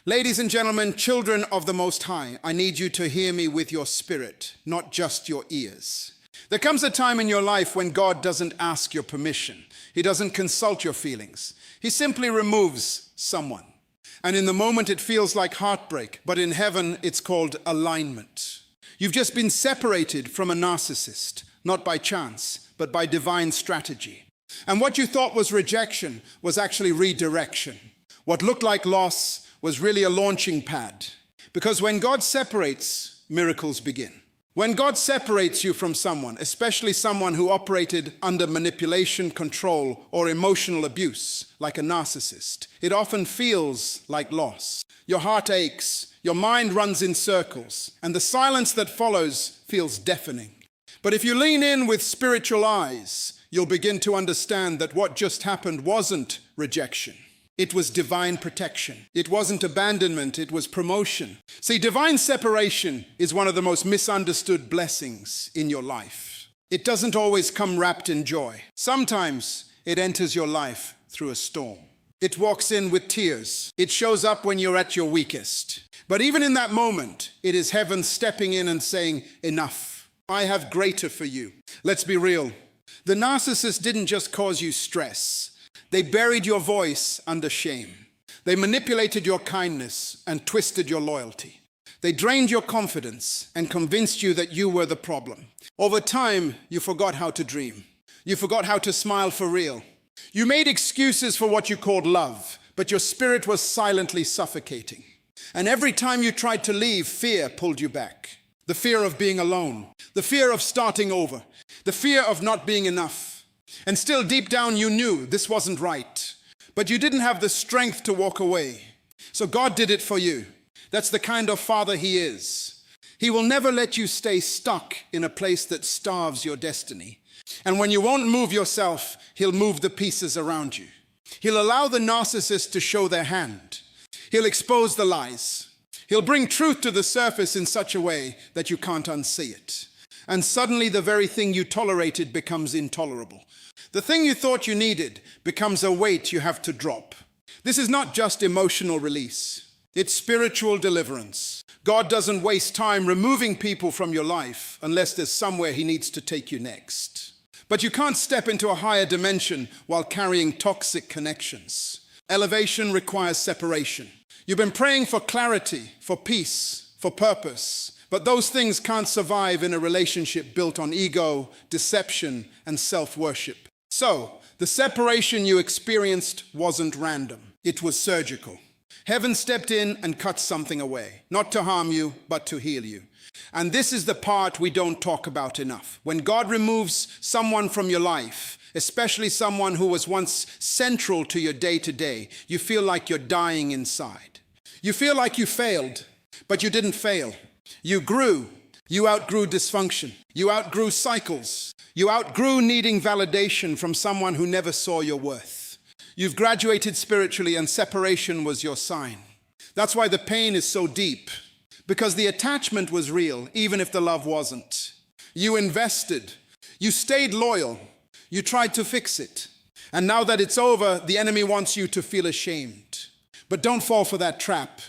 Ladies and gentlemen, children of the Most High, I need you to hear me with your spirit, not just your ears. There comes a time in your life when God doesn't ask your permission. He doesn't consult your feelings. He simply removes someone. And in the moment it feels like heartbreak, but in heaven it's called alignment. You've just been separated from a narcissist, not by chance, but by divine strategy. And what you thought was rejection was actually redirection. What looked like loss was really a launching pad. Because when God separates, miracles begin. When God separates you from someone, especially someone who operated under manipulation, control, or emotional abuse, like a narcissist, it often feels like loss. Your heart aches, your mind runs in circles, and the silence that follows feels deafening. But if you lean in with spiritual eyes, you'll begin to understand that what just happened wasn't rejection. It was divine protection. It wasn't abandonment, it was promotion. See, divine separation is one of the most misunderstood blessings in your life. It doesn't always come wrapped in joy. Sometimes it enters your life through a storm. It walks in with tears. It shows up when you're at your weakest. But even in that moment, it is heaven stepping in and saying, enough. I have greater for you. Let's be real. The narcissist didn't just cause you stress. They buried your voice under shame. They manipulated your kindness and twisted your loyalty. They drained your confidence and convinced you that you were the problem. Over time, you forgot how to dream. You forgot how to smile for real. You made excuses for what you called love, but your spirit was silently suffocating. And every time you tried to leave, fear pulled you back. The fear of being alone, the fear of starting over, the fear of not being enough. And still deep down you knew this wasn't right, but you didn't have the strength to walk away. So God did it for you. That's the kind of father He is. He will never let you stay stuck in a place that starves your destiny. And when you won't move yourself, He'll move the pieces around you. He'll allow the narcissist to show their hand. He'll expose the lies. He'll bring truth to the surface in such a way that you can't unsee it. And suddenly the very thing you tolerated becomes intolerable. The thing you thought you needed becomes a weight you have to drop. This is not just emotional release. It's spiritual deliverance. God doesn't waste time removing people from your life unless there's somewhere He needs to take you next. But you can't step into a higher dimension while carrying toxic connections. Elevation requires separation. You've been praying for clarity, for peace, for purpose. But those things can't survive in a relationship built on ego, deception, and self-worship. So, the separation you experienced wasn't random. It was surgical. Heaven stepped in and cut something away, not to harm you, but to heal you. And this is the part we don't talk about enough. When God removes someone from your life, especially someone who was once central to your day-to-day, you feel like you're dying inside. You feel like you failed, but you didn't fail. You grew. You outgrew dysfunction. You outgrew cycles. You outgrew needing validation from someone who never saw your worth. You've graduated spiritually and separation was your sign. That's why the pain is so deep, because the attachment was real, even if the love wasn't. You invested. You stayed loyal. You tried to fix it. And now that it's over, the enemy wants you to feel ashamed. But don't fall for that trap.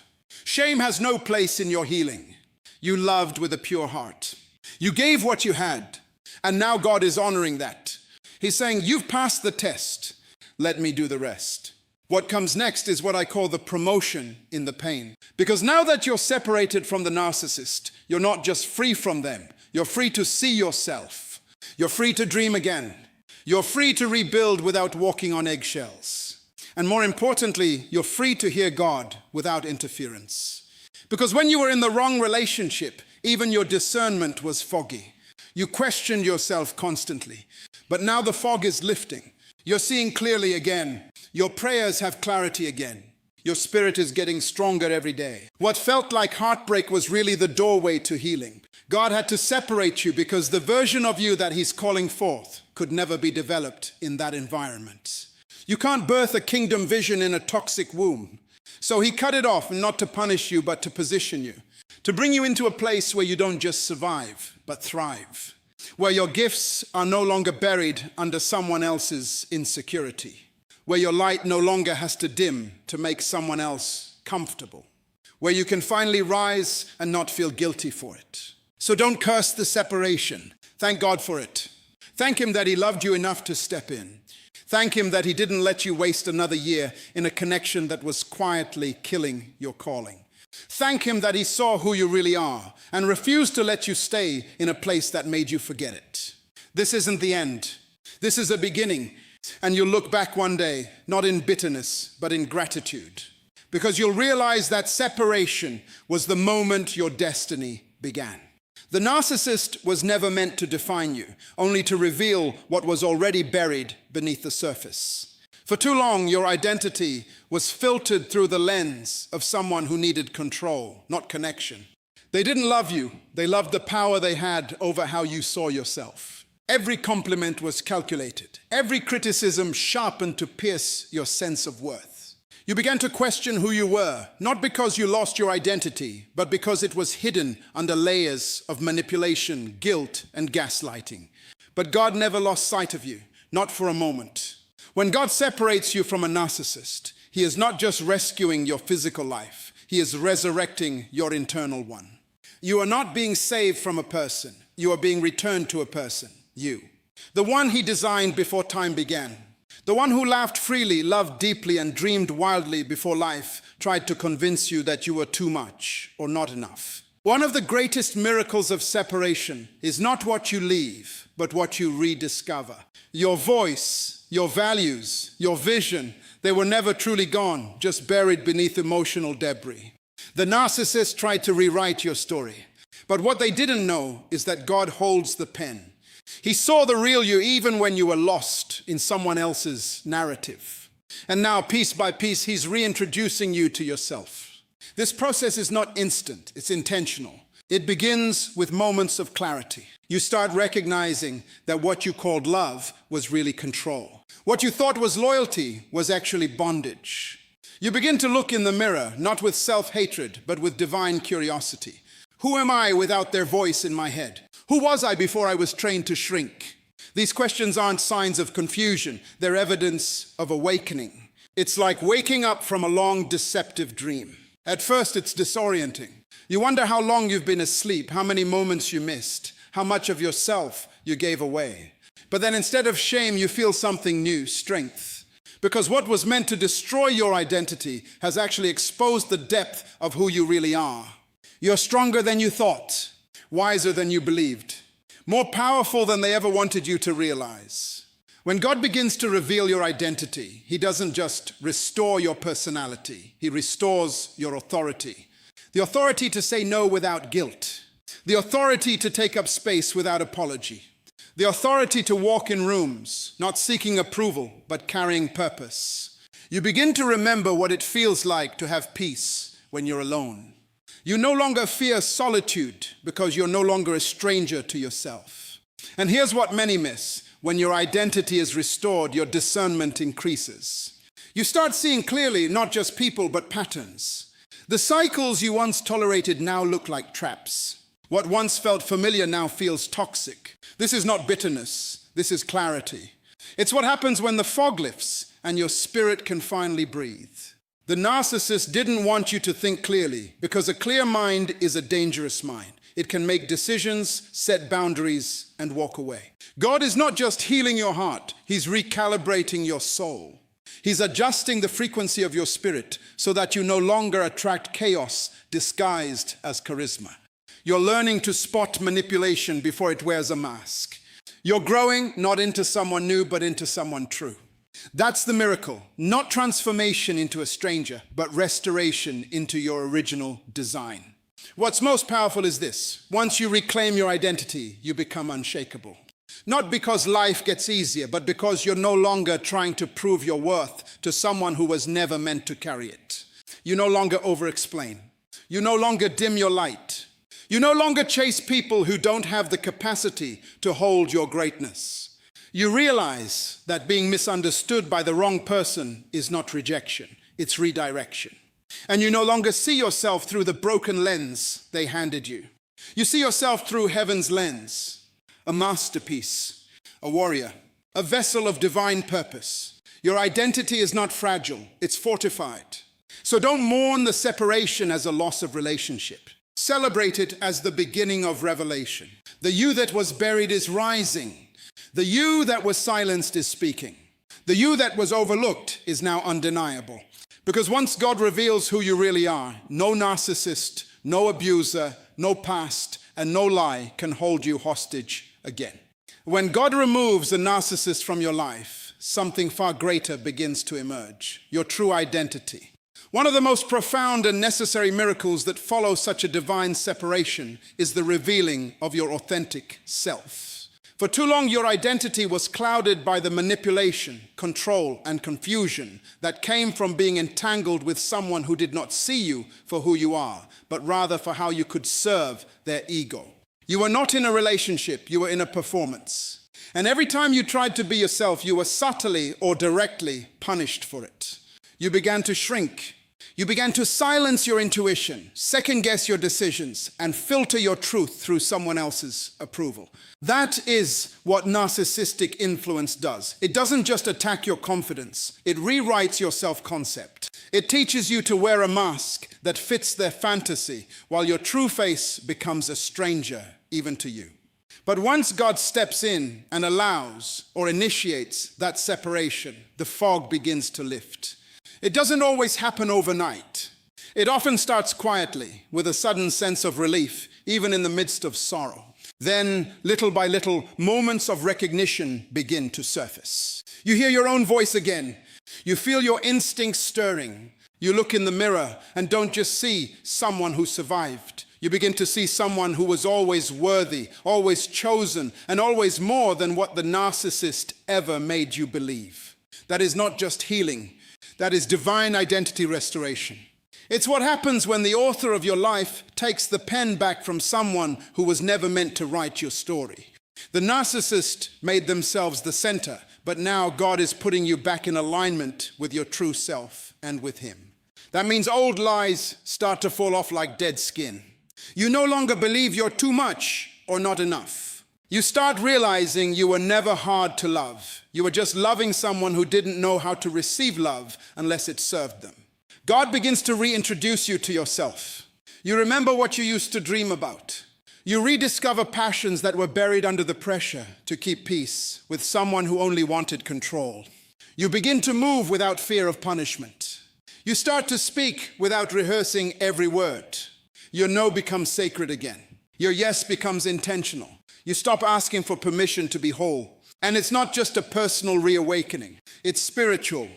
Shame has no place in your healing. You loved with a pure heart. You gave what you had, and now God is honoring that. He's saying, you've passed the test. Let me do the rest. What comes next is what I call the promotion in the pain. Because now that you're separated from the narcissist, you're not just free from them. You're free to see yourself. You're free to dream again. You're free to rebuild without walking on eggshells. And more importantly, you're free to hear God without interference. Because when you were in the wrong relationship, even your discernment was foggy. You questioned yourself constantly. But now the fog is lifting. You're seeing clearly again. Your prayers have clarity again. Your spirit is getting stronger every day. What felt like heartbreak was really the doorway to healing. God had to separate you because the version of you that He's calling forth could never be developed in that environment. You can't birth a kingdom vision in a toxic womb. So He cut it off, not to punish you, but to position you. To bring you into a place where you don't just survive, but thrive. Where your gifts are no longer buried under someone else's insecurity. Where your light no longer has to dim to make someone else comfortable. where you can finally rise and not feel guilty for it. So don't curse the separation. Thank God for it. Thank Him that He loved you enough to step in. Thank Him that He didn't let you waste another year in a connection that was quietly killing your calling. Thank Him that He saw who you really are and refused to let you stay in a place that made you forget it. This isn't the end. This is a beginning. And you'll look back one day, not in bitterness, but in gratitude. Because you'll realize that separation was the moment your destiny began. The narcissist was never meant to define you, only to reveal what was already buried beneath the surface. For too long, your identity was filtered through the lens of someone who needed control, not connection. They didn't love you. They loved the power they had over how you saw yourself. Every compliment was calculated. Every criticism sharpened to pierce your sense of worth. You began to question who you were, not because you lost your identity, but because it was hidden under layers of manipulation, guilt, and gaslighting. But God never lost sight of you, not for a moment. When God separates you from a narcissist, He is not just rescuing your physical life, He is resurrecting your internal one. You are not being saved from a person, you are being returned to a person, you. The one He designed before time began. The one who laughed freely, loved deeply, and dreamed wildly before life tried to convince you that you were too much or not enough. One of the greatest miracles of separation is not what you leave, but what you rediscover. Your voice, your values, your vision, they were never truly gone, just buried beneath emotional debris. The narcissist tried to rewrite your story, but what they didn't know is that God holds the pen. He saw the real you even when you were lost in someone else's narrative. And now, piece by piece, He's reintroducing you to yourself. This process is not instant, it's intentional. It begins with moments of clarity. You start recognizing that what you called love was really control. What you thought was loyalty was actually bondage. You begin to look in the mirror, not with self-hatred, but with divine curiosity. Who am I without their voice in my head? Who was I before I was trained to shrink? These questions aren't signs of confusion. They're evidence of awakening. It's like waking up from a long, deceptive dream. At first, it's disorienting. You wonder how long you've been asleep, how many moments you missed, how much of yourself you gave away. But then instead of shame, you feel something new, strength. Because what was meant to destroy your identity has actually exposed the depth of who you really are. You're stronger than you thought. Wiser than you believed, more powerful than they ever wanted you to realize. When God begins to reveal your identity, He doesn't just restore your personality, He restores your authority. The authority to say no without guilt. The authority to take up space without apology. The authority to walk in rooms, not seeking approval, but carrying purpose. You begin to remember what it feels like to have peace when you're alone. You no longer fear solitude because you're no longer a stranger to yourself. And here's what many miss. When your identity is restored, your discernment increases. You start seeing clearly not just people, but patterns. The cycles you once tolerated now look like traps. What once felt familiar now feels toxic. This is not bitterness. This is clarity. It's what happens when the fog lifts and your spirit can finally breathe. The narcissist didn't want you to think clearly because a clear mind is a dangerous mind. It can make decisions, set boundaries, and walk away. God is not just healing your heart, He's recalibrating your soul. He's adjusting the frequency of your spirit so that you no longer attract chaos disguised as charisma. You're learning to spot manipulation before it wears a mask. You're growing not into someone new, but into someone true. That's the miracle, not transformation into a stranger, but restoration into your original design. What's most powerful is this. Once you reclaim your identity, you become unshakable. Not because life gets easier, but because you're no longer trying to prove your worth to someone who was never meant to carry it. You no longer over-explain. You no longer dim your light. You no longer chase people who don't have the capacity to hold your greatness. You realize that being misunderstood by the wrong person is not rejection, it's redirection. And you no longer see yourself through the broken lens they handed you. You see yourself through heaven's lens, a masterpiece, a warrior, a vessel of divine purpose. Your identity is not fragile, it's fortified. So don't mourn the separation as a loss of relationship. Celebrate it as the beginning of revelation. The you that was buried is rising. The you that was silenced is speaking. The you that was overlooked is now undeniable. Because once God reveals who you really are, no narcissist, no abuser, no past, and no lie can hold you hostage again. When God removes the narcissist from your life, something far greater begins to emerge, your true identity. One of the most profound and necessary miracles that follow such a divine separation is the revealing of your authentic self. For too long, your identity was clouded by the manipulation, control, and confusion that came from being entangled with someone who did not see you for who you are, but rather for how you could serve their ego. You were not in a relationship, you were in a performance. And every time you tried to be yourself, you were subtly or directly punished for it. You began to shrink. You began to silence your intuition, second-guess your decisions, and filter your truth through someone else's approval. That is what narcissistic influence does. It doesn't just attack your confidence. It rewrites your self-concept. It teaches you to wear a mask that fits their fantasy, while your true face becomes a stranger even to you. But once God steps in and allows or initiates that separation, the fog begins to lift. It doesn't always happen overnight. It often starts quietly, with a sudden sense of relief, even in the midst of sorrow. Then, little by little, moments of recognition begin to surface. You hear your own voice again. You feel your instincts stirring. You look in the mirror and don't just see someone who survived. You begin to see someone who was always worthy, always chosen, and always more than what the narcissist ever made you believe. That is not just healing. That is divine identity restoration. It's what happens when the author of your life takes the pen back from someone who was never meant to write your story. The narcissist made themselves the center, but now God is putting you back in alignment with your true self and with Him. That means old lies start to fall off like dead skin. You no longer believe you're too much or not enough. You start realizing you were never hard to love. You were just loving someone who didn't know how to receive love unless it served them. God begins to reintroduce you to yourself. You remember what you used to dream about. You rediscover passions that were buried under the pressure to keep peace with someone who only wanted control. You begin to move without fear of punishment. You start to speak without rehearsing every word. Your no becomes sacred again. Your yes becomes intentional. You stop asking for permission to be whole. And it's not just a personal reawakening. It's spiritual.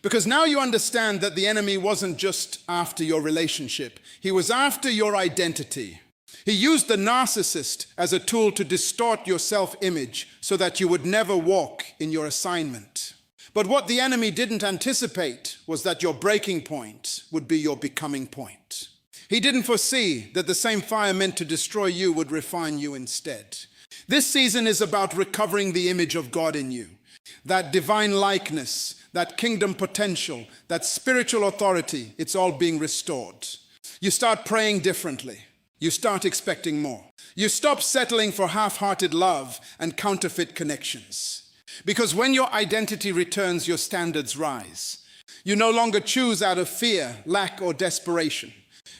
Because now you understand that the enemy wasn't just after your relationship. He was after your identity. He used the narcissist as a tool to distort your self-image so that you would never walk in your assignment. But what the enemy didn't anticipate was that your breaking point would be your becoming point. He didn't foresee that the same fire meant to destroy you would refine you instead. This season is about recovering the image of God in you, that divine likeness, that kingdom potential, that spiritual authority. It's all being restored. You start praying differently. You start expecting more. You stop settling for half-hearted love and counterfeit connections. Because when your identity returns, your standards rise. You no longer choose out of fear, lack, or desperation.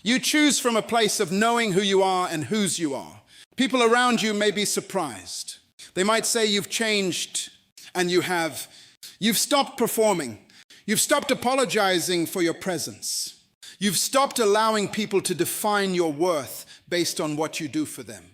You choose from a place of knowing who you are and whose you are. People around you may be surprised. They might say you've changed, and you have. You've stopped performing. You've stopped apologizing for your presence. You've stopped allowing people to define your worth based on what you do for them.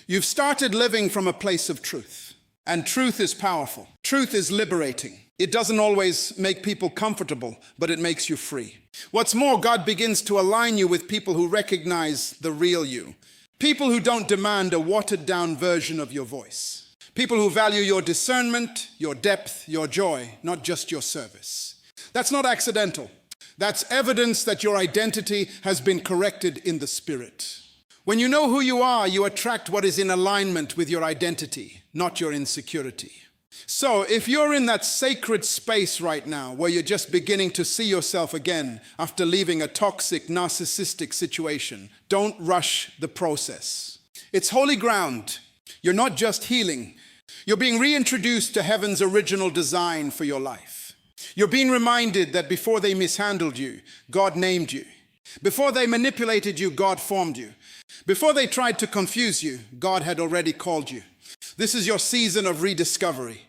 You've started living from a place of truth. And truth is powerful. Truth is liberating. It doesn't always make people comfortable, but it makes you free. What's more, God begins to align you with people who recognize the real you. People who don't demand a watered-down version of your voice. People who value your discernment, your depth, your joy, not just your service. That's not accidental. That's evidence that your identity has been corrected in the Spirit. When you know who you are, you attract what is in alignment with your identity, not your insecurity. So if you're in that sacred space right now where you're just beginning to see yourself again after leaving a toxic, narcissistic situation, don't rush the process. It's holy ground. You're not just healing. You're being reintroduced to heaven's original design for your life. You're being reminded that before they mishandled you, God named you. Before they manipulated you, God formed you. Before they tried to confuse you, God had already called you. This is your season of rediscovery.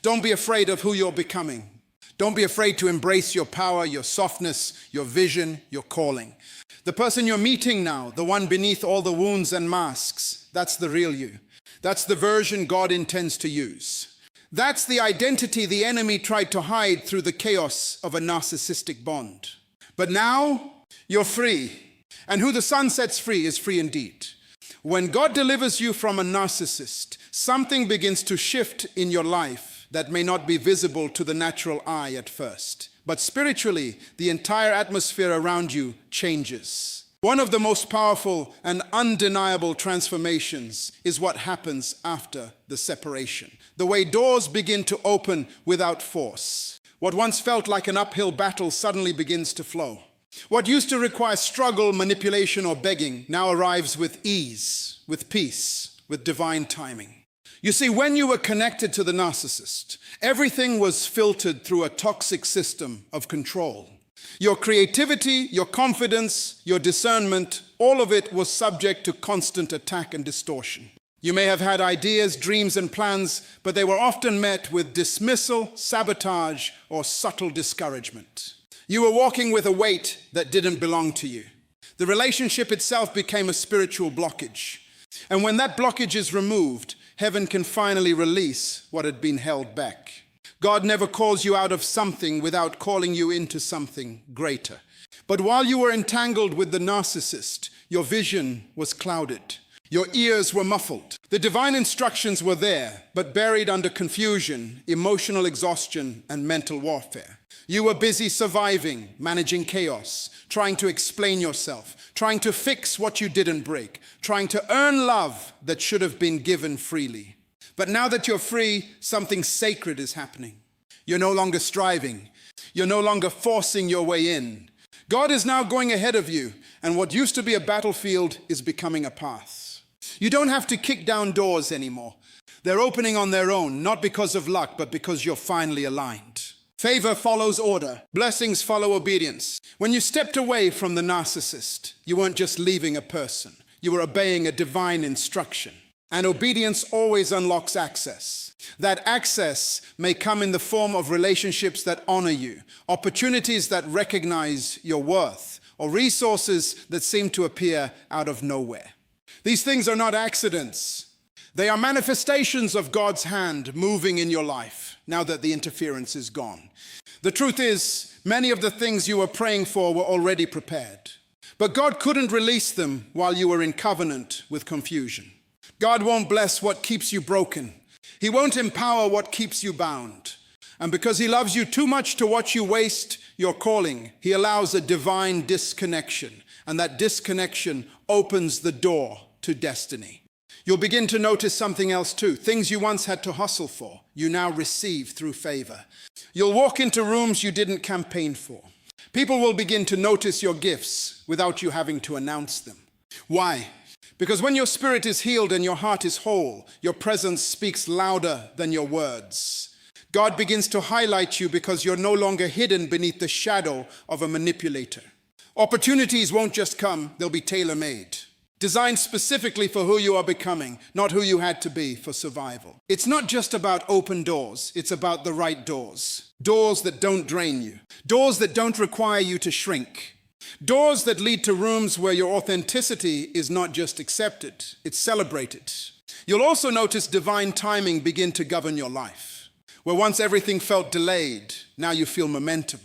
Don't be afraid of who you're becoming. Don't be afraid to embrace your power, your softness, your vision, your calling. The person you're meeting now, the one beneath all the wounds and masks, that's the real you. That's the version God intends to use. That's the identity the enemy tried to hide through the chaos of a narcissistic bond. But now you're free, and who the Son sets free is free indeed. When God delivers you from a narcissist, something begins to shift in your life that may not be visible to the natural eye at first. But spiritually, the entire atmosphere around you changes. One of the most powerful and undeniable transformations is what happens after the separation. The way doors begin to open without force. What once felt like an uphill battle suddenly begins to flow. What used to require struggle, manipulation, or begging now arrives with ease, with peace, with divine timing. You see, when you were connected to the narcissist, everything was filtered through a toxic system of control. Your creativity, your confidence, your discernment, all of it was subject to constant attack and distortion. You may have had ideas, dreams, and plans, but they were often met with dismissal, sabotage, or subtle discouragement. You were walking with a weight that didn't belong to you. The relationship itself became a spiritual blockage. And when that blockage is removed, heaven can finally release what had been held back. God never calls you out of something without calling you into something greater. But while you were entangled with the narcissist, your vision was clouded. Your ears were muffled. The divine instructions were there, but buried under confusion, emotional exhaustion, and mental warfare. You were busy surviving, managing chaos, trying to explain yourself, trying to fix what you didn't break, trying to earn love that should have been given freely. But now that you're free, something sacred is happening. You're no longer striving. You're no longer forcing your way in. God is now going ahead of you, and what used to be a battlefield is becoming a path. You don't have to kick down doors anymore. They're opening on their own, not because of luck, but because you're finally aligned. Favor follows order. Blessings follow obedience. When you stepped away from the narcissist, you weren't just leaving a person. You were obeying a divine instruction. And obedience always unlocks access. That access may come in the form of relationships that honor you, opportunities that recognize your worth, or resources that seem to appear out of nowhere. These things are not accidents. They are manifestations of God's hand moving in your life now that the interference is gone. The truth is, many of the things you were praying for were already prepared. But God couldn't release them while you were in covenant with confusion. God won't bless what keeps you broken. He won't empower what keeps you bound. And because He loves you too much to watch you waste your calling, He allows a divine disconnection. And that disconnection opens the door to destiny. You'll begin to notice something else too. Things you once had to hustle for, you now receive through favor. You'll walk into rooms you didn't campaign for. People will begin to notice your gifts without you having to announce them. Why? Because when your spirit is healed and your heart is whole, your presence speaks louder than your words. God begins to highlight you because you're no longer hidden beneath the shadow of a manipulator. Opportunities won't just come, they'll be tailor-made. Designed specifically for who you are becoming, not who you had to be for survival. It's not just about open doors, it's about the right doors. Doors that don't drain you. Doors that don't require you to shrink. Doors that lead to rooms where your authenticity is not just accepted, it's celebrated. You'll also notice divine timing begin to govern your life. Where once everything felt delayed, now you feel momentum.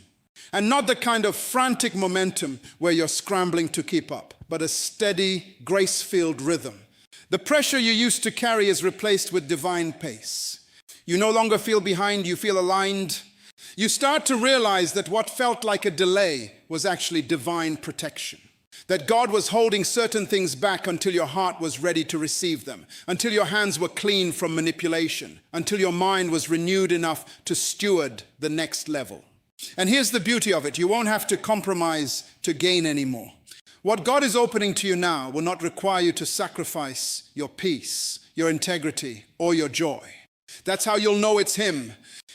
And not the kind of frantic momentum where you're scrambling to keep up, but a steady, grace-filled rhythm. The pressure you used to carry is replaced with divine pace. You no longer feel behind, you feel aligned. You start to realize that what felt like a delay was actually divine protection. That God was holding certain things back until your heart was ready to receive them, until your hands were clean from manipulation, until your mind was renewed enough to steward the next level. And here's the beauty of it. You won't have to compromise to gain anymore. What God is opening to you now will not require you to sacrifice your peace, your integrity, or your joy. That's how you'll know it's Him.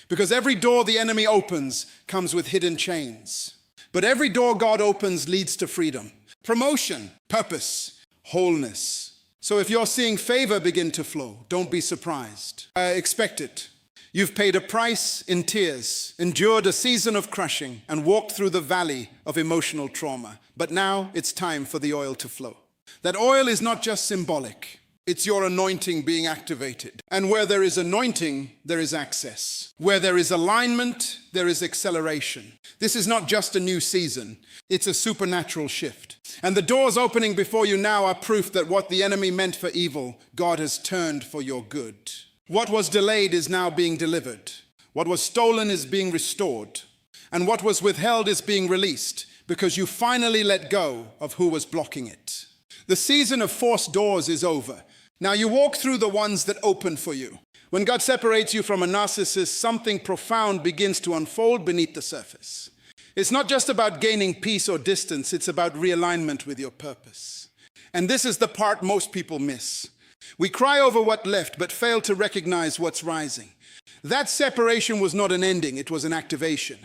Because every door the enemy opens comes with hidden chains. But every door God opens leads to freedom, promotion, purpose, wholeness. So if you're seeing favor begin to flow, don't be surprised. Expect it. You've paid a price in tears, endured a season of crushing, and walked through the valley of emotional trauma. But now it's time for the oil to flow. That oil is not just symbolic. It's your anointing being activated. And where there is anointing, there is access. Where there is alignment, there is acceleration. This is not just a new season. It's a supernatural shift. And the doors opening before you now are proof that what the enemy meant for evil, God has turned for your good. What was delayed is now being delivered. What was stolen is being restored. And what was withheld is being released because you finally let go of who was blocking it. The season of forced doors is over. Now you walk through the ones that open for you. When God separates you from a narcissist, something profound begins to unfold beneath the surface. It's not just about gaining peace or distance, it's about realignment with your purpose. And this is the part most people miss. We cry over what left, but fail to recognize what's rising. That separation was not an ending, it was an activation.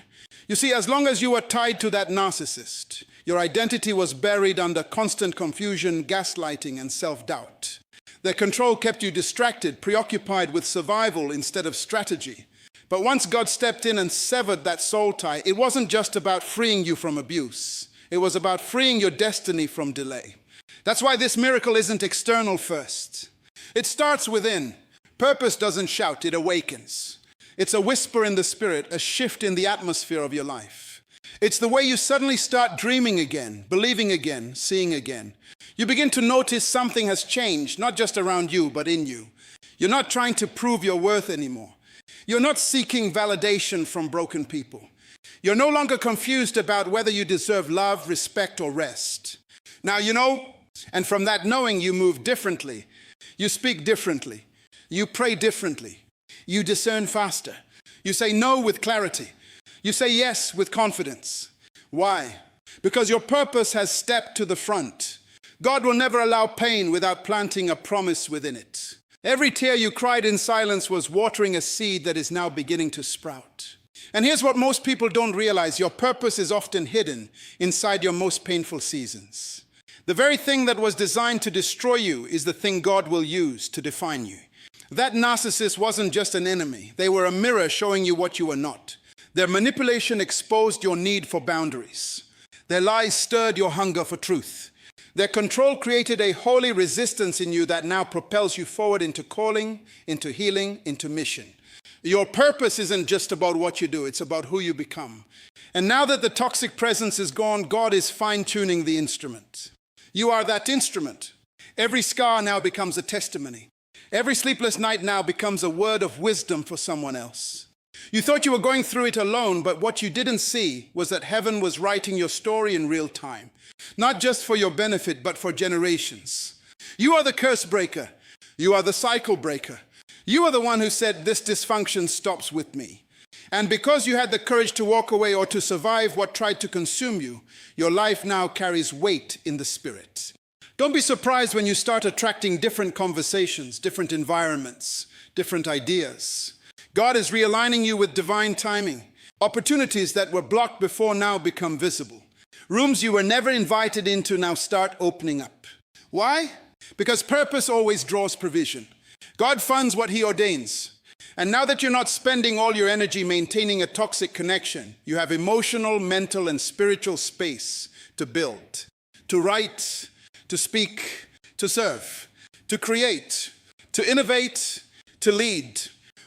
You see, as long as you were tied to that narcissist, your identity was buried under constant confusion, gaslighting, and self-doubt. Their control kept you distracted, preoccupied with survival instead of strategy. But once God stepped in and severed that soul tie, it wasn't just about freeing you from abuse. It was about freeing your destiny from delay. That's why this miracle isn't external first. It starts within. Purpose doesn't shout, it awakens. It's a whisper in the spirit, a shift in the atmosphere of your life. It's the way you suddenly start dreaming again, believing again, seeing again. You begin to notice something has changed, not just around you, but in you. You're not trying to prove your worth anymore. You're not seeking validation from broken people. You're no longer confused about whether you deserve love, respect, or rest. Now you know, and from that knowing, you move differently. You speak differently. You pray differently. You discern faster. You say no with clarity. You say yes with confidence. Why? Because your purpose has stepped to the front. God will never allow pain without planting a promise within it. Every tear you cried in silence was watering a seed that is now beginning to sprout. And here's what most people don't realize. Your purpose is often hidden inside your most painful seasons. The very thing that was designed to destroy you is the thing God will use to define you. That narcissist wasn't just an enemy. They were a mirror showing you what you were not. Their manipulation exposed your need for boundaries. Their lies stirred your hunger for truth. Their control created a holy resistance in you that now propels you forward into calling, into healing, into mission. Your purpose isn't just about what you do, it's about who you become. And now that the toxic presence is gone, God is fine-tuning the instrument. You are that instrument. Every scar now becomes a testimony. Every sleepless night now becomes a word of wisdom for someone else. You thought you were going through it alone, but what you didn't see was that heaven was writing your story in real time. Not just for your benefit, but for generations. You are the curse breaker. You are the cycle breaker. You are the one who said, this dysfunction stops with me. And because you had the courage to walk away or to survive what tried to consume you, your life now carries weight in the spirit. Don't be surprised when you start attracting different conversations, different environments, different ideas. God is realigning you with divine timing. Opportunities that were blocked before now become visible. Rooms you were never invited into now start opening up. Why? Because purpose always draws provision. God funds what He ordains. And now that you're not spending all your energy maintaining a toxic connection, you have emotional, mental, and spiritual space to build, to write, to speak, to serve, to create, to innovate, to lead.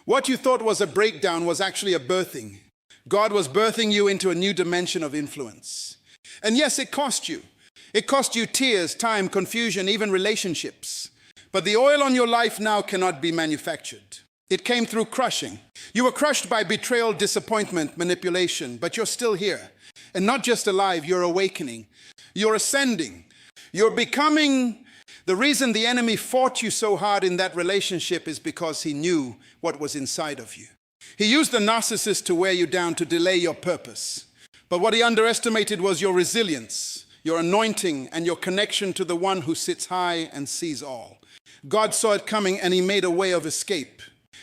What you thought was a breakdown was actually a birthing. God was birthing you into a new dimension of influence. And yes, it cost you. It cost you tears, time, confusion, even relationships. But the oil on your life now cannot be manufactured. It came through crushing. You were crushed by betrayal, disappointment, manipulation, but you're still here. And not just alive, you're awakening. You're ascending. You're becoming. The reason the enemy fought you so hard in that relationship is because he knew what was inside of you. He used the narcissist to wear you down, to delay your purpose. But what he underestimated was your resilience, your anointing, and your connection to the one who sits high and sees all. God saw it coming and He made a way of escape.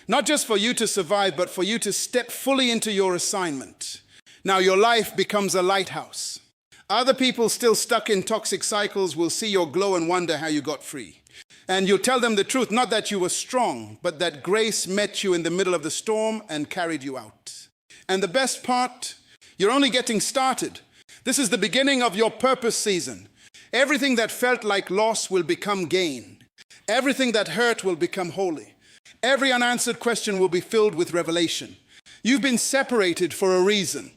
Not just for you to survive, but for you to step fully into your assignment. Now your life becomes a lighthouse. Other people still stuck in toxic cycles will see your glow and wonder how you got free. And you'll tell them the truth, not that you were strong, but that grace met you in the middle of the storm and carried you out. And the best part, you're only getting started. This is the beginning of your purpose season. Everything that felt like loss will become gain. Everything that hurt will become holy. Every unanswered question will be filled with revelation. You've been separated for a reason.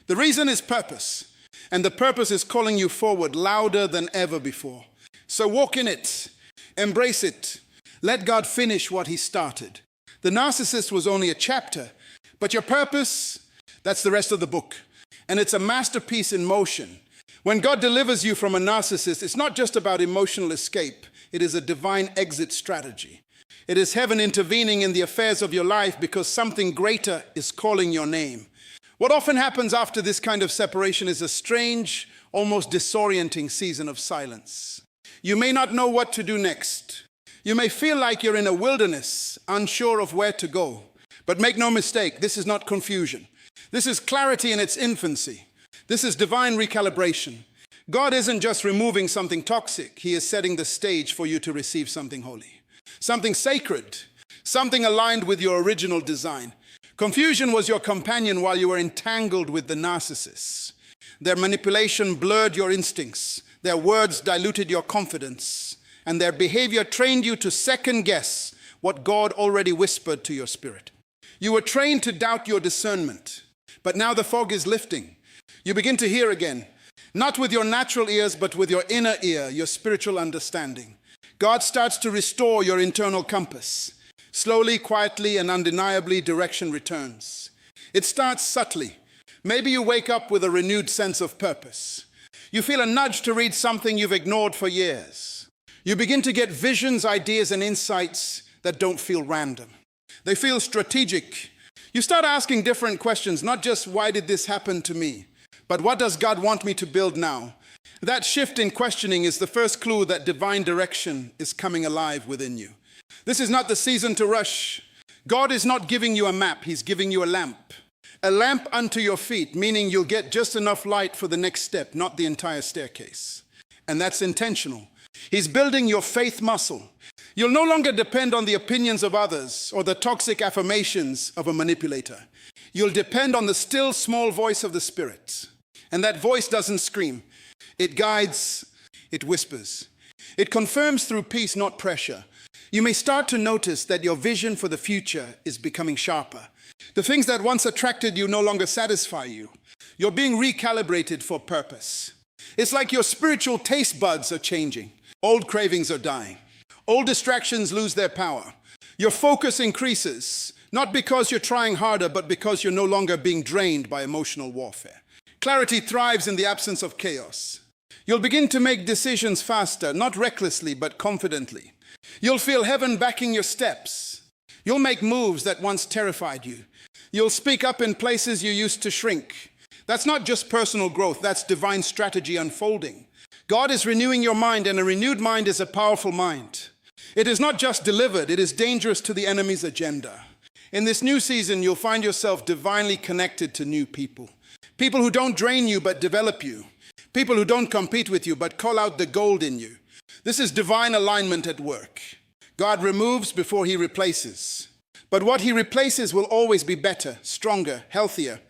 The reason is purpose. And the purpose is calling you forward louder than ever before. So walk in it. Embrace it. Let God finish what he started. The Narcissist was only a chapter, but your purpose, that's the rest of the book. And it's a masterpiece in motion. When God delivers you from a narcissist, it's not just about emotional escape. It is a divine exit strategy. It is heaven intervening in the affairs of your life because something greater is calling your name. What often happens after this kind of separation is a strange, almost disorienting season of silence. You may not know what to do next. You may feel like you're in a wilderness, unsure of where to go. But make no mistake, this is not confusion. This is clarity in its infancy. This is divine recalibration. God isn't just removing something toxic. He is setting the stage for you to receive something holy, something sacred, something aligned with your original design. Confusion was your companion while you were entangled with the narcissists. Their manipulation blurred your instincts. Their words diluted your confidence. And their behavior trained you to second guess what God already whispered to your spirit. You were trained to doubt your discernment. But now the fog is lifting. You begin to hear again, not with your natural ears, but with your inner ear, your spiritual understanding. God starts to restore your internal compass. Slowly, quietly, and undeniably, direction returns. It starts subtly. Maybe you wake up with a renewed sense of purpose. You feel a nudge to read something you've ignored for years. You begin to get visions, ideas, and insights that don't feel random. They feel strategic. You start asking different questions, not just why did this happen to me, but what does God want me to build now? That shift in questioning is the first clue that divine direction is coming alive within you. This is not the season to rush. God is not giving you a map, he's giving you a lamp. A lamp unto your feet, meaning you'll get just enough light for the next step, not the entire staircase. And that's intentional. He's building your faith muscle. You'll no longer depend on the opinions of others or the toxic affirmations of a manipulator. You'll depend on the still small voice of the Spirit. And that voice doesn't scream. It guides, it whispers. It confirms through peace, not pressure. You may start to notice that your vision for the future is becoming sharper. The things that once attracted you no longer satisfy you. You're being recalibrated for purpose. It's like your spiritual taste buds are changing. Old cravings are dying. Old distractions lose their power. Your focus increases, not because you're trying harder, but because you're no longer being drained by emotional warfare. Clarity thrives in the absence of chaos. You'll begin to make decisions faster, not recklessly, but confidently. You'll feel heaven backing your steps. You'll make moves that once terrified you. You'll speak up in places you used to shrink. That's not just personal growth, that's divine strategy unfolding. God is renewing your mind, and a renewed mind is a powerful mind. It is not just delivered, it is dangerous to the enemy's agenda. In this new season, you'll find yourself divinely connected to new people. People who don't drain you but develop you. People who don't compete with you but call out the gold in you. This is divine alignment at work. God removes before he replaces. But what he replaces will always be better, stronger, healthier.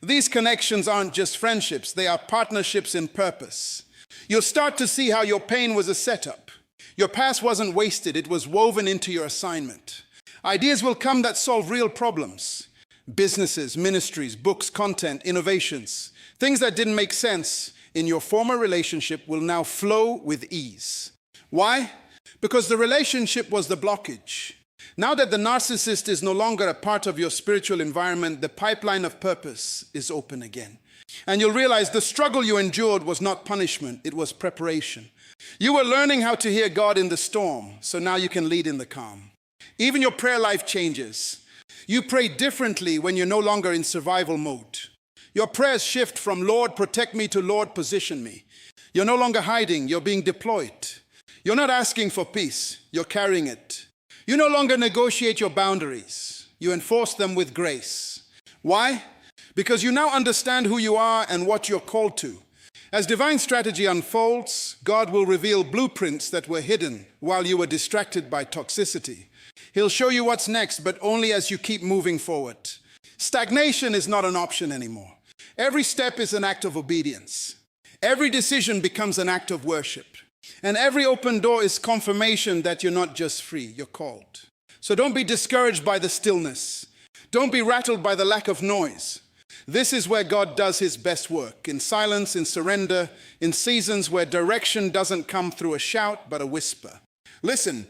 These connections aren't just friendships, they are partnerships in purpose. You'll start to see how your pain was a setup. Your past wasn't wasted, it was woven into your assignment. Ideas will come that solve real problems. Businesses, ministries, books, content, innovations. Things that didn't make sense in your former relationship will now flow with ease. Why? Because the relationship was the blockage. Now that the narcissist is no longer a part of your spiritual environment, the pipeline of purpose is open again. And you'll realize the struggle you endured was not punishment, it was preparation. You were learning how to hear God in the storm, so now you can lead in the calm. Even your prayer life changes. You pray differently when you're no longer in survival mode. Your prayers shift from Lord, protect me to Lord, position me. You're no longer hiding, you're being deployed. You're not asking for peace, you're carrying it. You no longer negotiate your boundaries. You enforce them with grace. Why? Because you now understand who you are and what you're called to. As divine strategy unfolds, God will reveal blueprints that were hidden while you were distracted by toxicity. He'll show you what's next, but only as you keep moving forward. Stagnation is not an option anymore. Every step is an act of obedience. Every decision becomes an act of worship. And every open door is confirmation that you're not just free, you're called. So don't be discouraged by the stillness. Don't be rattled by the lack of noise. This is where God does his best work, in silence, in surrender, in seasons where direction doesn't come through a shout, but a whisper. Listen,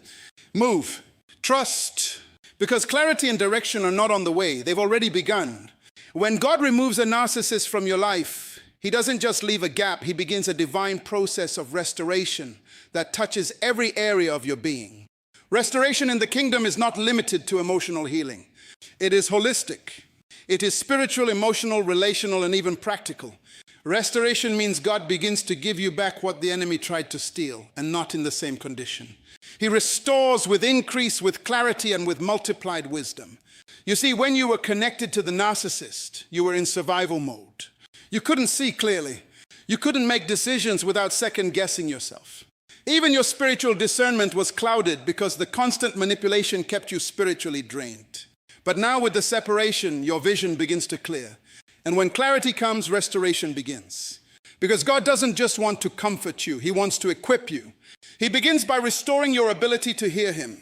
move, trust, because clarity and direction are not on the way. They've already begun. When God removes a narcissist from your life, he doesn't just leave a gap. He begins a divine process of restoration that touches every area of your being. Restoration in the kingdom is not limited to emotional healing. It is holistic. It is spiritual, emotional, relational, and even practical. Restoration means God begins to give you back what the enemy tried to steal, and not in the same condition. He restores with increase, with clarity, and with multiplied wisdom. You see, when you were connected to the narcissist, you were in survival mode. You couldn't see clearly. You couldn't make decisions without second-guessing yourself. Even your spiritual discernment was clouded because the constant manipulation kept you spiritually drained. But now with the separation, your vision begins to clear. And when clarity comes, restoration begins. Because God doesn't just want to comfort you, he wants to equip you. He begins by restoring your ability to hear him.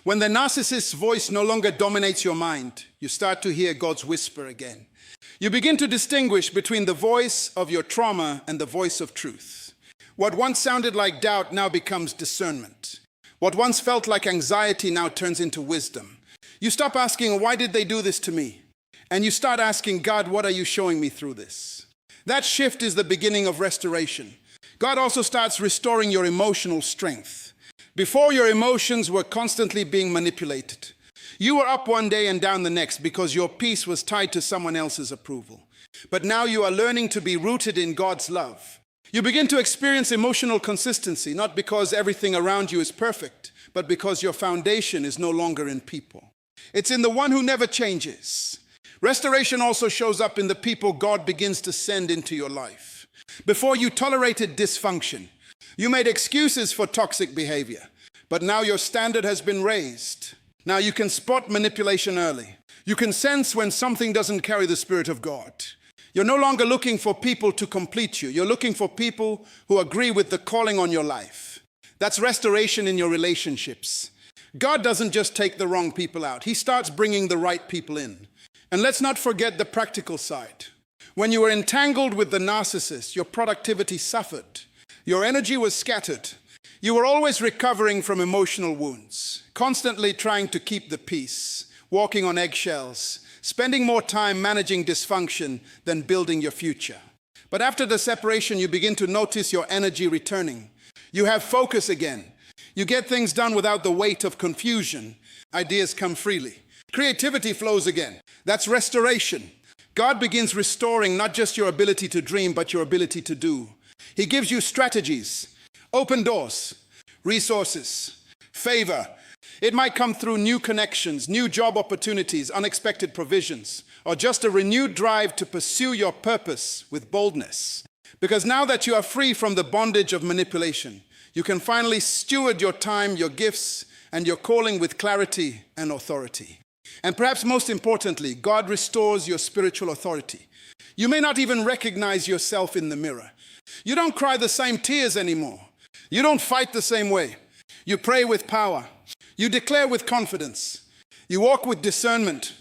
When the narcissist's voice no longer dominates your mind, you start to hear God's whisper again. You begin to distinguish between the voice of your trauma and the voice of truth. What once sounded like doubt now becomes discernment. What once felt like anxiety now turns into wisdom. You stop asking, why did they do this to me? And you start asking, God, what are you showing me through this? That shift is the beginning of restoration. God also starts restoring your emotional strength. Before, your emotions were constantly being manipulated. You were up one day and down the next because your peace was tied to someone else's approval. But now you are learning to be rooted in God's love. You begin to experience emotional consistency, not because everything around you is perfect, but because your foundation is no longer in people. It's in the one who never changes. Restoration also shows up in the people God begins to send into your life. Before, you tolerated dysfunction. You made excuses for toxic behavior. But now your standard has been raised. Now you can spot manipulation early. You can sense when something doesn't carry the Spirit of God. You're no longer looking for people to complete you. You're looking for people who agree with the calling on your life. That's restoration in your relationships. God doesn't just take the wrong people out. He starts bringing the right people in. And let's not forget the practical side. When you were entangled with the narcissist, your productivity suffered. Your energy was scattered. You were always recovering from emotional wounds, constantly trying to keep the peace, walking on eggshells, spending more time managing dysfunction than building your future. But after the separation, you begin to notice your energy returning. You have focus again. You get things done without the weight of confusion. Ideas come freely. Creativity flows again. That's restoration. God begins restoring not just your ability to dream, but your ability to do. He gives you strategies, open doors, resources, favor. It might come through new connections, new job opportunities, unexpected provisions, or just a renewed drive to pursue your purpose with boldness. Because now that you are free from the bondage of manipulation, you can finally steward your time, your gifts, and your calling with clarity and authority. And perhaps most importantly, God restores your spiritual authority. You may not even recognize yourself in the mirror. You don't cry the same tears anymore. You don't fight the same way. You pray with power. You declare with confidence. You walk with discernment.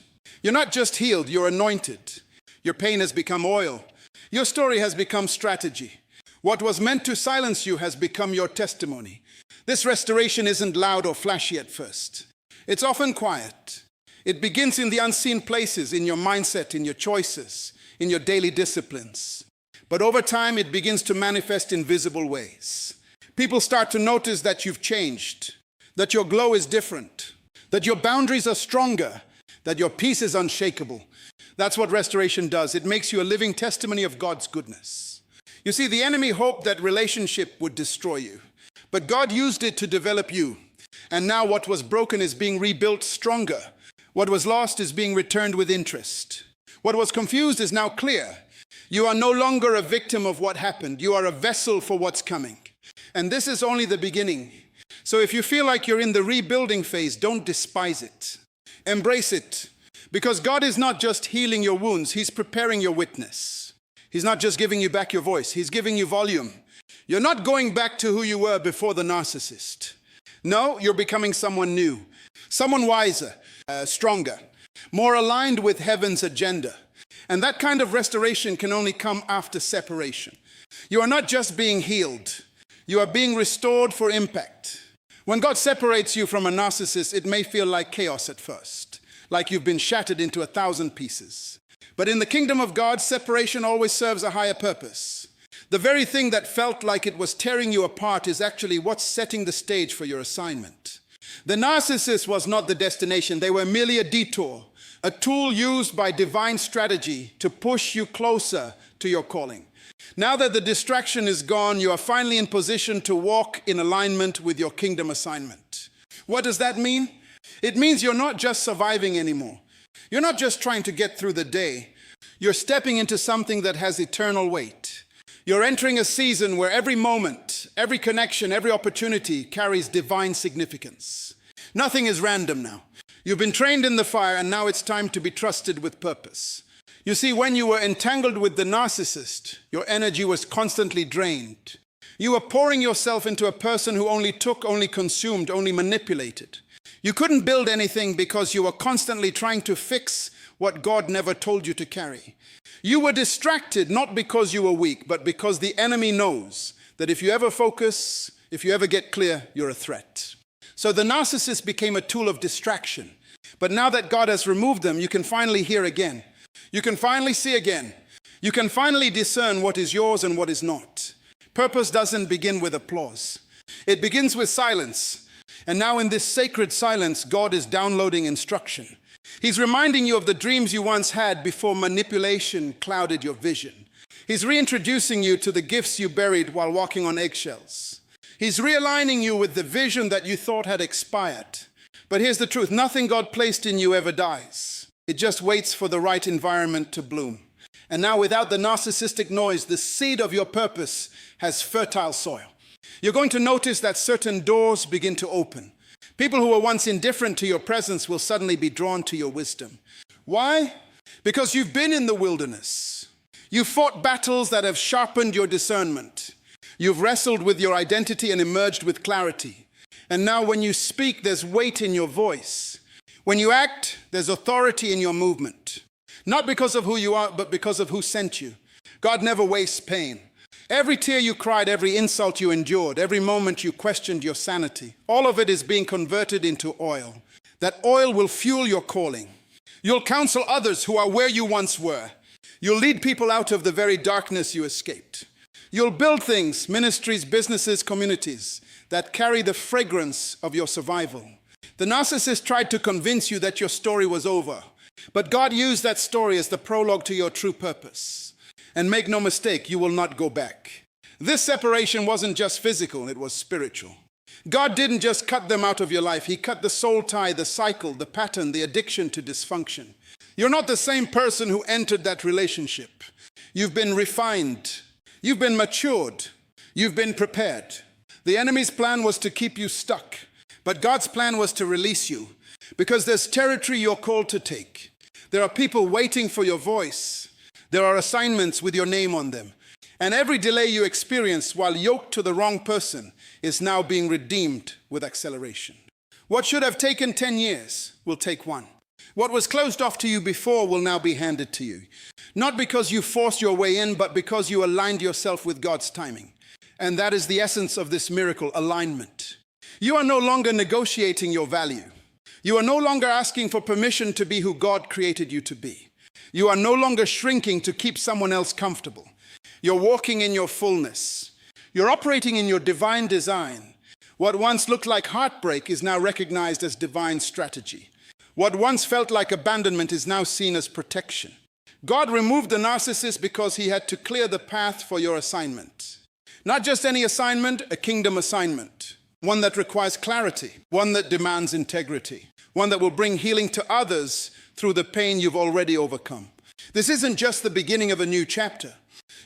You're not just healed, you're anointed. Your pain has become oil. Your story has become strategy. What was meant to silence you has become your testimony. This restoration isn't loud or flashy at first. It's often quiet. It begins in the unseen places, in your mindset, in your choices, in your daily disciplines. But over time, it begins to manifest in visible ways. People start to notice that you've changed, that your glow is different, that your boundaries are stronger, that your peace is unshakable. That's what restoration does. It makes you a living testimony of God's goodness. You see, the enemy hoped that relationship would destroy you, but God used it to develop you. And now what was broken is being rebuilt stronger, What was lost is being returned with interest. What was confused is now clear. You are no longer a victim of what happened. You are a vessel for what's coming. And this is only the beginning. So if you feel like you're in the rebuilding phase, don't despise it. Embrace it. Because God is not just healing your wounds, He's preparing your witness. He's not just giving you back your voice, He's giving you volume. You're not going back to who you were before the narcissist. No, you're becoming someone new, someone wiser, stronger, more aligned with heaven's agenda. And that kind of restoration can only come after separation. You are not just being healed, you are being restored for impact. When God separates you from a narcissist, it may feel like chaos at first, like you've been shattered into 1,000 pieces. But in the kingdom of God, separation always serves a higher purpose. The very thing that felt like it was tearing you apart is actually what's setting the stage for your assignment. The narcissist was not the destination. They were merely a detour, a tool used by divine strategy to push you closer to your calling. Now that the distraction is gone, you are finally in position to walk in alignment with your kingdom assignment. What does that mean? It means you're not just surviving anymore. You're not just trying to get through the day. You're stepping into something that has eternal weight. You're entering a season where every moment, every connection, every opportunity carries divine significance. Nothing is random now. You've been trained in the fire, and now it's time to be trusted with purpose. You see, when you were entangled with the narcissist, your energy was constantly drained. You were pouring yourself into a person who only took, only consumed, only manipulated. You couldn't build anything because you were constantly trying to fix what God never told you to carry. You were distracted not because you were weak, but because the enemy knows that if you ever focus, if you ever get clear, you're a threat. So the narcissist became a tool of distraction. But now that God has removed them, you can finally hear again. You can finally see again. You can finally discern what is yours and what is not. Purpose doesn't begin with applause. It begins with silence. And now in this sacred silence, God is downloading instruction. He's reminding you of the dreams you once had before manipulation clouded your vision. He's reintroducing you to the gifts you buried while walking on eggshells. He's realigning you with the vision that you thought had expired. But here's the truth, nothing God placed in you ever dies. It just waits for the right environment to bloom. And now without the narcissistic noise, the seed of your purpose has fertile soil. You're going to notice that certain doors begin to open. People who were once indifferent to your presence will suddenly be drawn to your wisdom. Why? Because you've been in the wilderness. You've fought battles that have sharpened your discernment. You've wrestled with your identity and emerged with clarity. And now when you speak, there's weight in your voice. When you act, there's authority in your movement. Not because of who you are, but because of who sent you. God never wastes pain. Every tear you cried, every insult you endured, every moment you questioned your sanity, all of it is being converted into oil. That oil will fuel your calling. You'll counsel others who are where you once were. You'll lead people out of the very darkness you escaped. You'll build things, ministries, businesses, communities that carry the fragrance of your survival. The narcissist tried to convince you that your story was over, but God used that story as the prologue to your true purpose. And make no mistake, you will not go back. This separation wasn't just physical, it was spiritual. God didn't just cut them out of your life. He cut the soul tie, the cycle, the pattern, the addiction to dysfunction. You're not the same person who entered that relationship. You've been refined. You've been matured. You've been prepared. The enemy's plan was to keep you stuck, but God's plan was to release you because there's territory you're called to take. There are people waiting for your voice. There are assignments with your name on them. And every delay you experience while yoked to the wrong person is now being redeemed with acceleration. What should have taken 10 years will take 1. What was closed off to you before will now be handed to you. Not because you forced your way in, but because you aligned yourself with God's timing. And that is the essence of this miracle, alignment. You are no longer negotiating your value. You are no longer asking for permission to be who God created you to be. You are no longer shrinking to keep someone else comfortable. You're walking in your fullness. You're operating in your divine design. What once looked like heartbreak is now recognized as divine strategy. What once felt like abandonment is now seen as protection. God removed the narcissist because he had to clear the path for your assignment. Not just any assignment, a kingdom assignment. one that requires clarity, one that demands integrity, one that will bring healing to others through the pain you've already overcome. This isn't just the beginning of a new chapter.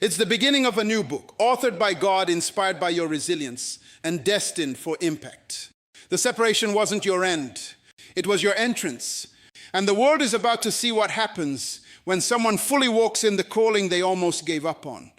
It's the beginning of a new book, authored by God, inspired by your resilience, and destined for impact. The separation wasn't your end. It was your entrance. And the world is about to see what happens when someone fully walks in the calling they almost gave up on.